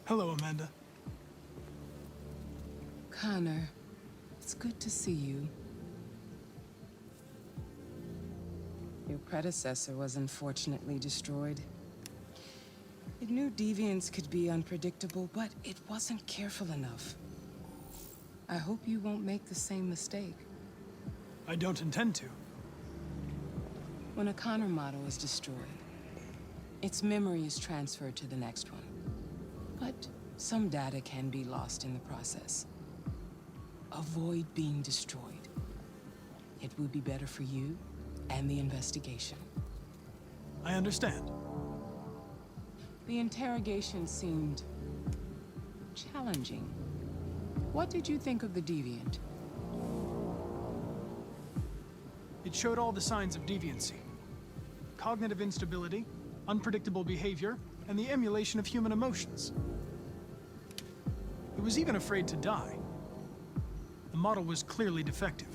Hello, Amanda. Connor, it's good to see you. Your predecessor was unfortunately destroyed. It knew deviants could be unpredictable, but it wasn't careful enough. I hope you won't make the same mistake. I don't intend to. When a Connor model is destroyed, its memory is transferred to the next one. But some data can be lost in the process. Avoid being destroyed. It would be better for you and the investigation. I understand. The interrogation seemed challenging. What did you think of the deviant? It showed all the signs of deviancy. Cognitive instability, unpredictable behavior, and the emulation of human emotions. It was even afraid to die. The model was clearly defective.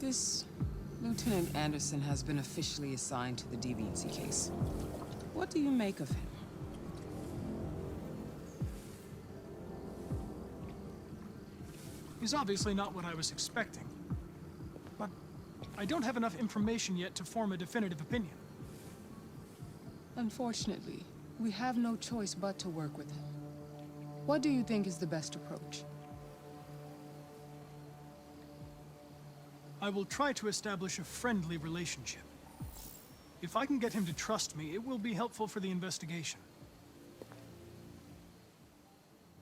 This Lieutenant Anderson has been officially assigned to the deviancy case. What do you make of him? He's obviously not what I was expecting. But I don't have enough information yet to form a definitive opinion. Unfortunately, we have no choice but to work with him. What do you think is the best approach? I will try to establish a friendly relationship. If I can get him to trust me, it will be helpful for the investigation.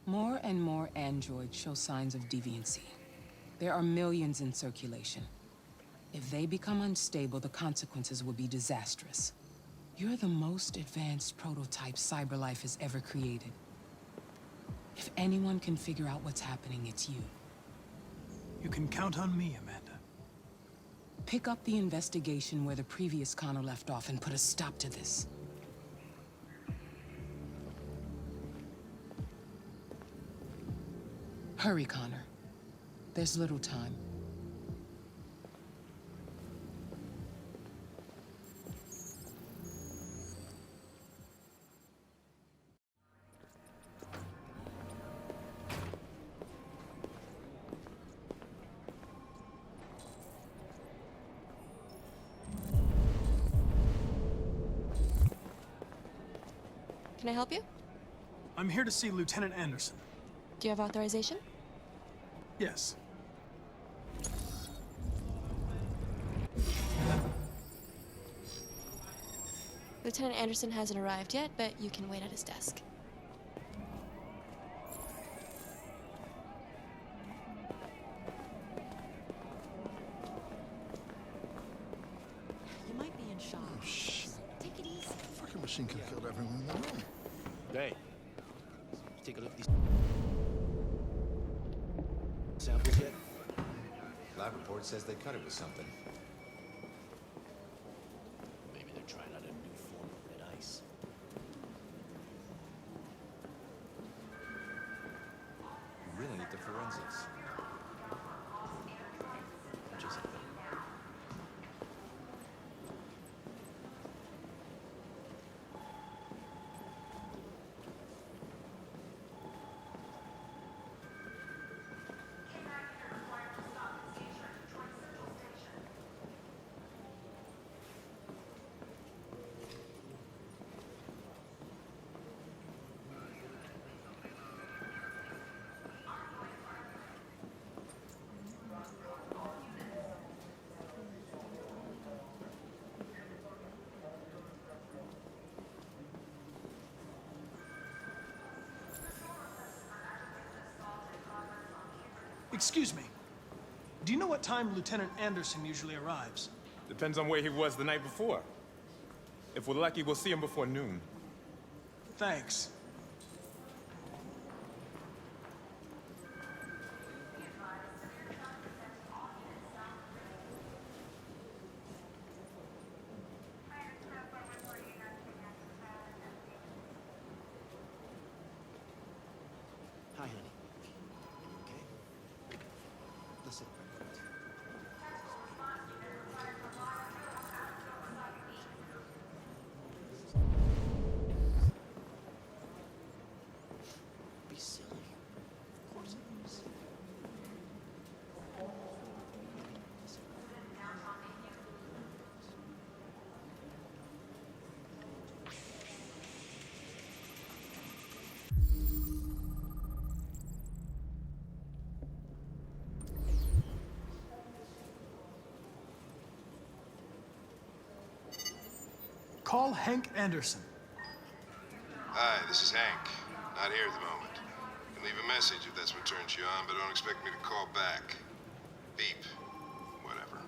More and more androids show signs of deviancy. There are millions in circulation. If they become unstable, the consequences will be disastrous. You're the most advanced prototype CyberLife has ever created. If anyone can figure out what's happening, it's you. You can count on me, Amanda. Pick up the investigation where the previous Connor left off and put a stop to this. Hurry, Connor. There's little time. Can I help you? I'm here to see Lieutenant Anderson. Do you have authorization? Yes. Lieutenant Anderson hasn't arrived yet, but you can wait at his desk. You might be in shock. Oh, shit. Take it easy. Fucking machine could have killed everyone in the room. Hey, take a look at these samples yet? Lab report says they cut it with something. Maybe they're trying out a new form of red ice. We really need the forensics. Just Excuse me. Do you know what time Lieutenant Anderson usually arrives? Depends on where he was the night before. If we're lucky, we'll see him before noon. Thanks. Hi, honey. Okay. Listen. Call Hank Anderson. Hi, this is Hank. Not here at the moment. You can leave a message if that's what turns you on, but don't expect me to call back. Beep. Whatever.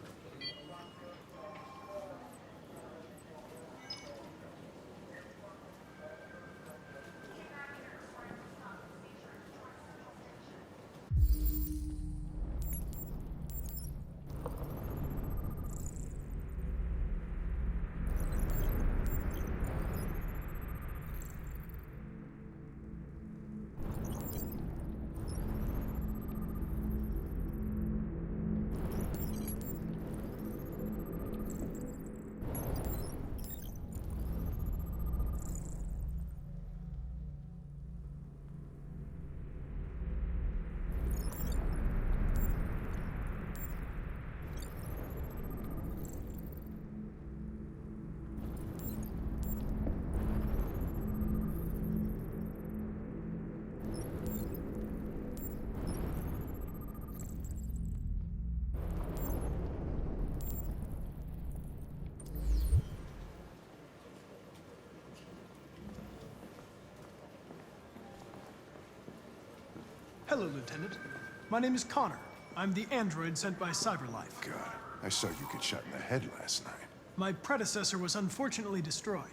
Hello, Lieutenant. My name is Connor. I'm the android sent by CyberLife. God, I saw you get shot in the head last night. My predecessor was unfortunately destroyed,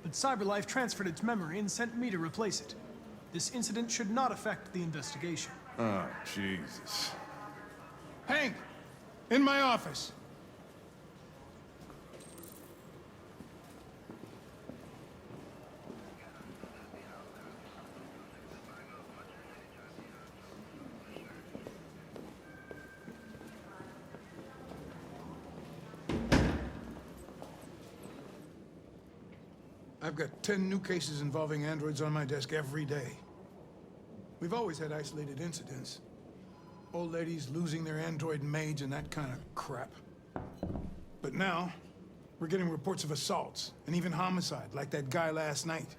but CyberLife transferred its memory and sent me to replace it. This incident should not affect the investigation. Oh, Jesus. Hank! In my office! I've got 10 new cases involving androids on my desk every day. We've always had isolated incidents. Old ladies losing their android maids and that kind of crap. But now, we're getting reports of assaults and even homicide, like that guy last night.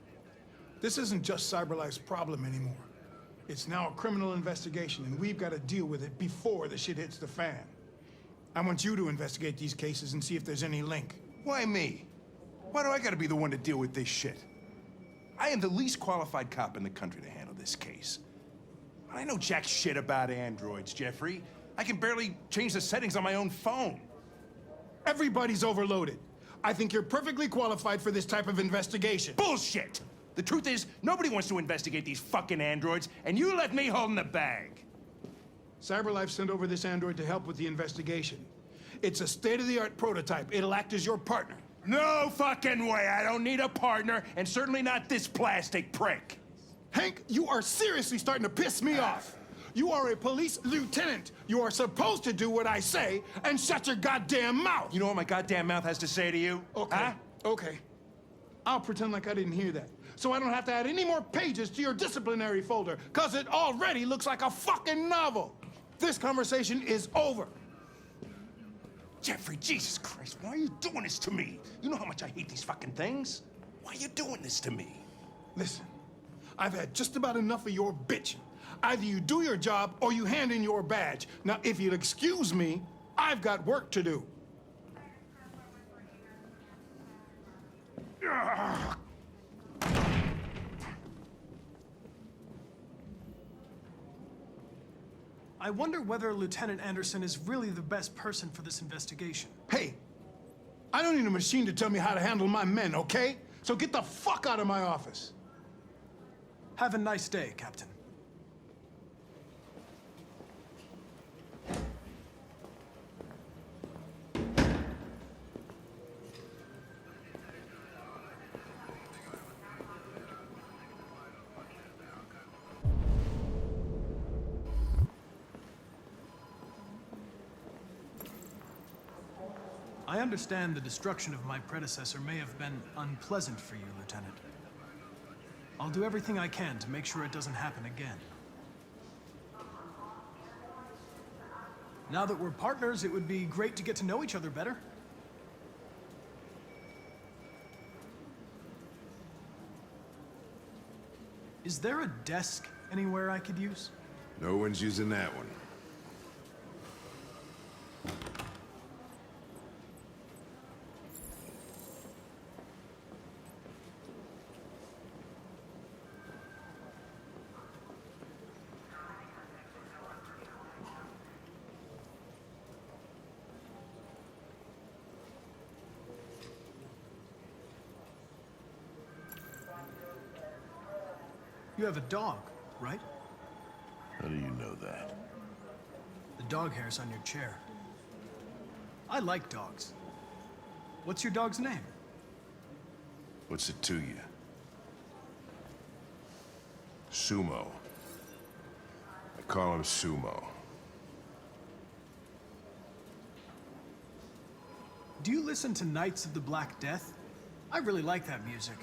This isn't just CyberLife's problem anymore. It's now a criminal investigation, and we've got to deal with it before the shit hits the fan. I want you to investigate these cases and see if there's any link. Why me? Why do I gotta be the one to deal with this shit? I am the least qualified cop in the country to handle this case. I know jack shit about androids, Jeffrey. I can barely change the settings on my own phone. Everybody's overloaded. I think you're perfectly qualified for this type of investigation. Bullshit! The truth is, nobody wants to investigate these fucking androids, and you left me holding the bag. CyberLife sent over this android to help with the investigation. It's a state-of-the-art prototype. It'll act as your partner. No fucking way! I don't need a partner, and certainly not this plastic prick. Hank, you are seriously starting to piss me off. You are a police lieutenant. You are supposed to do what I say and shut your goddamn mouth. You know what my goddamn mouth has to say to you? Okay, Huh? okay. I'll pretend like I didn't hear that, so I don't have to add any more pages to your disciplinary folder, because it already looks like a fucking novel. This conversation is over. Jeffrey, Jesus Christ, why are you doing this to me? You know how much I hate these fucking things. Why are you doing this to me? Listen, I've had just about enough of your bitching. Either you do your job or you hand in your badge. Now, if you'll excuse me, I've got work to do. I wonder whether Lieutenant Anderson is really the best person for this investigation. Hey, I don't need a machine to tell me how to handle my men, okay? So get the fuck out of my office. Have a nice day, Captain. I understand the destruction of my predecessor may have been unpleasant for you, Lieutenant. I'll do everything I can to make sure it doesn't happen again. Now that we're partners, it would be great to get to know each other better. Is there a desk anywhere I could use? No one's using that one. You have a dog, right? How do you know that? The dog hair's on your chair. I like dogs. What's your dog's name? What's it to you? Sumo. I call him Sumo. Do you listen to Knights of the Black Death? I really like that music.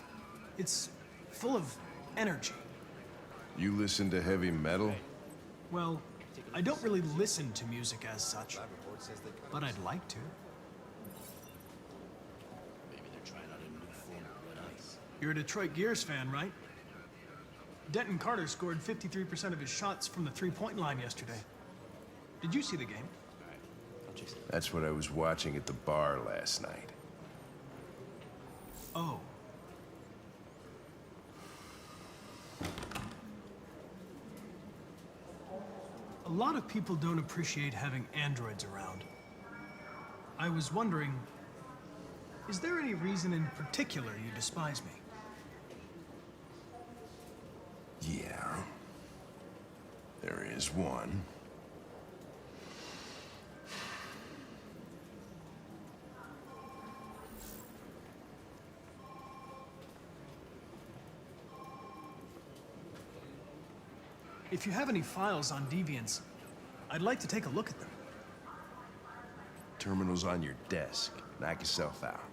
It's full of energy. You listen to heavy metal? Well, I don't really listen to music as such, Lab report says they cut it but with I'd like to. Maybe they're trying out a new form of red ice. You're a Detroit Gears fan, right? Denton Carter scored 53% of his shots from the three-point line yesterday. Did you see the game? I'll chase it. That's what I was watching at the bar last night. Oh. A lot of people don't appreciate having androids around. I was wondering, is there any reason in particular you despise me? Yeah. There is one. If you have any files on deviants, I'd like to take a look at them. Terminal's on your desk. Knock yourself out.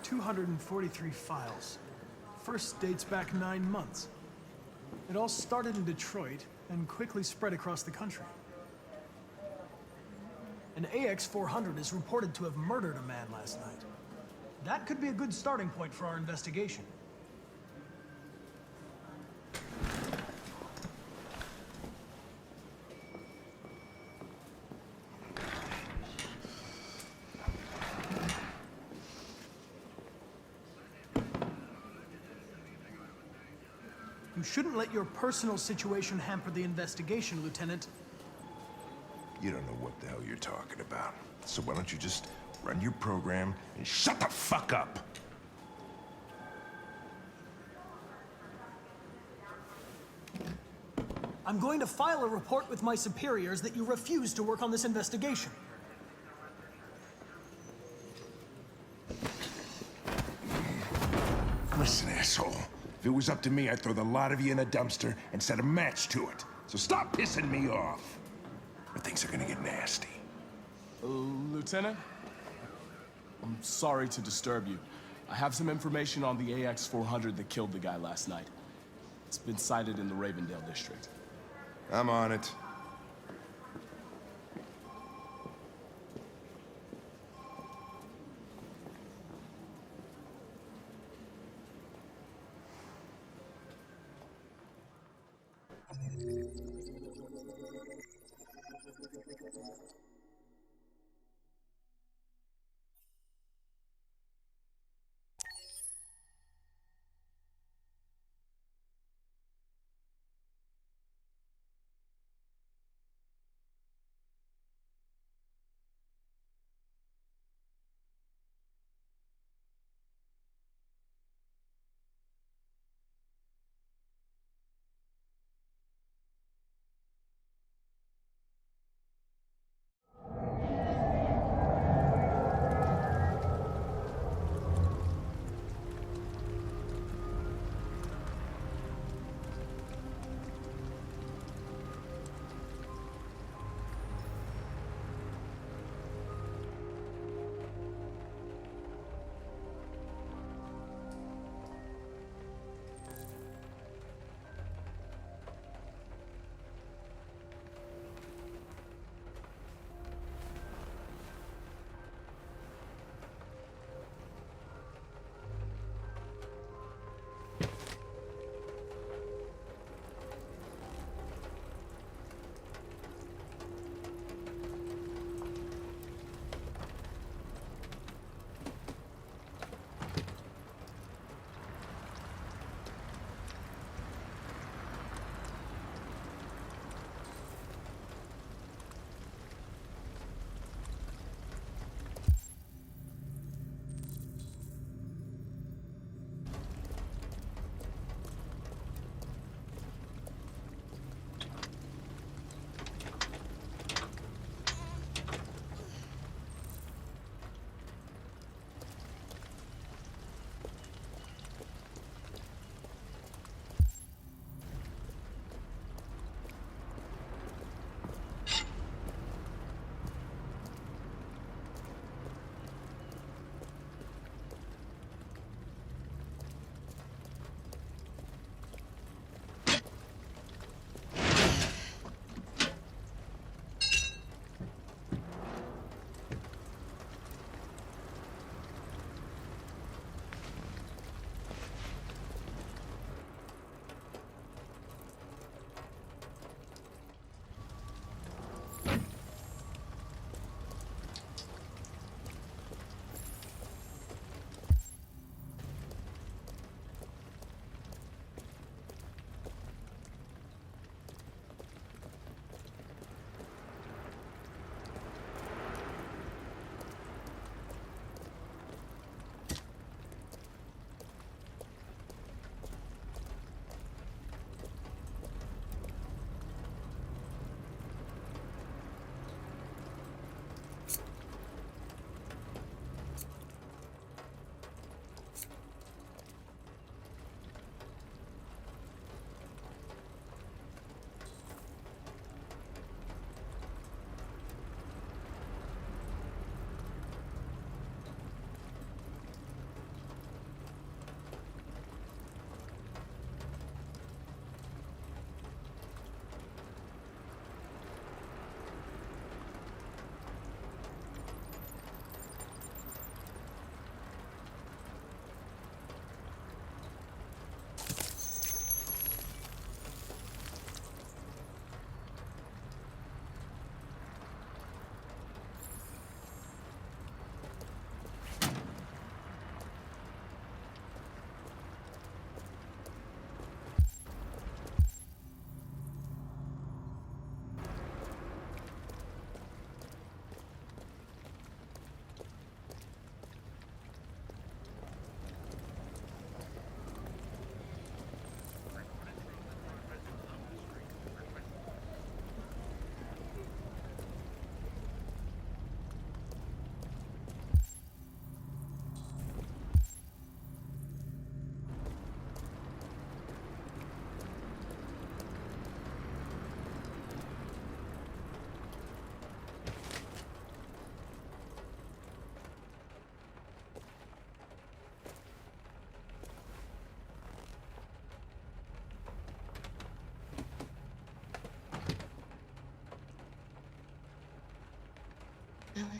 $243 files. First dates back 9 months. It all started in Detroit and quickly spread across the country. An AX-400 is reported to have murdered a man last night. That could be a good starting point for our investigation. You shouldn't let your personal situation hamper the investigation, Lieutenant. You don't know what the hell you're talking about. So why don't you just run your program and shut the fuck up? I'm going to file a report with my superiors that you refuse to work on this investigation. Listen, asshole. If it was up to me, I'd throw the lot of you in a dumpster and set a match to it. So stop pissing me off. Or things are gonna get nasty. Lieutenant? I'm sorry to disturb you. I have some information on the AX-400 that killed the guy last night. It's been sighted in the Ravendale district. I'm on it.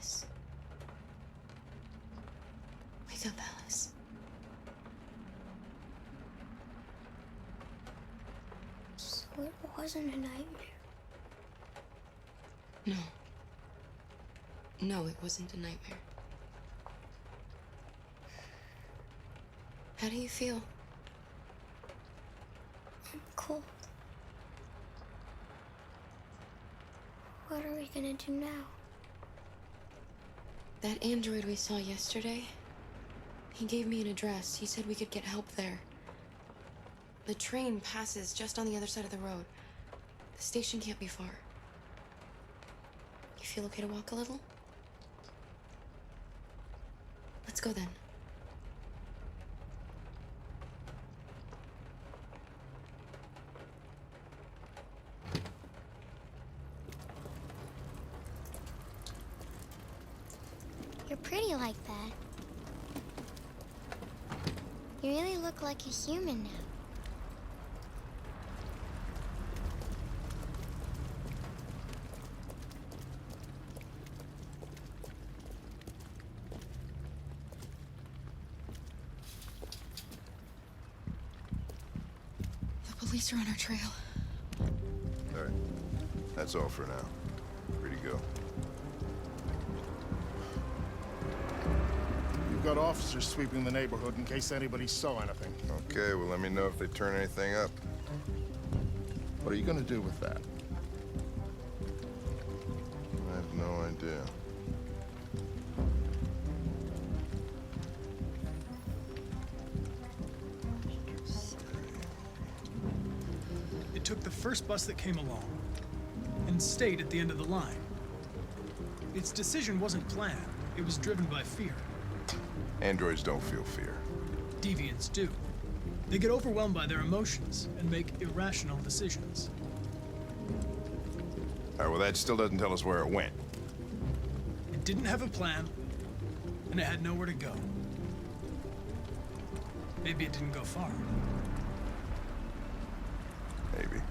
Alice. Wake up, Alice. So it wasn't a nightmare. No. No, it wasn't a nightmare. How do you feel? I'm cold. What are we gonna do now? That android we saw yesterday, he gave me an address. He said we could get help there. The train passes just on the other side of the road. The station can't be far. You feel okay to walk a little? Let's go then. You're pretty like that. You really look like a human now. The police are on our trail. All right. That's all for now. Free to go. You've got officers sweeping the neighborhood in case anybody saw anything. Okay, well, let me know if they turn anything up. What are you gonna do with that? I have no idea. It took the first bus that came along and stayed at the end of the line. Its decision wasn't planned. It was driven by fear. Androids don't feel fear. Deviants do. They get overwhelmed by their emotions and make irrational decisions. All right, well, that still doesn't tell us where it went. It didn't have a plan, and it had nowhere to go. Maybe it didn't go far. Maybe.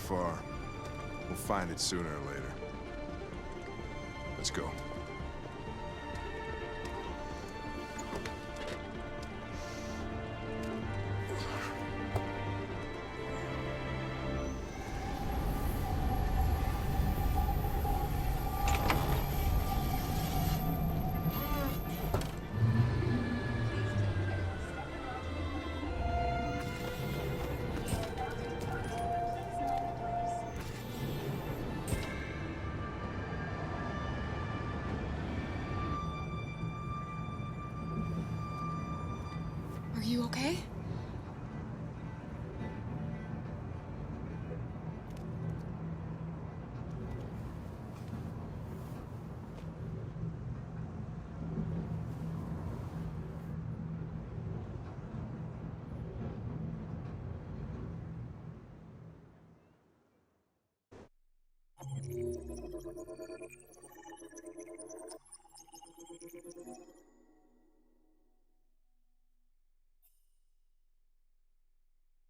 Far. We'll find it sooner or later. Let's go. okay?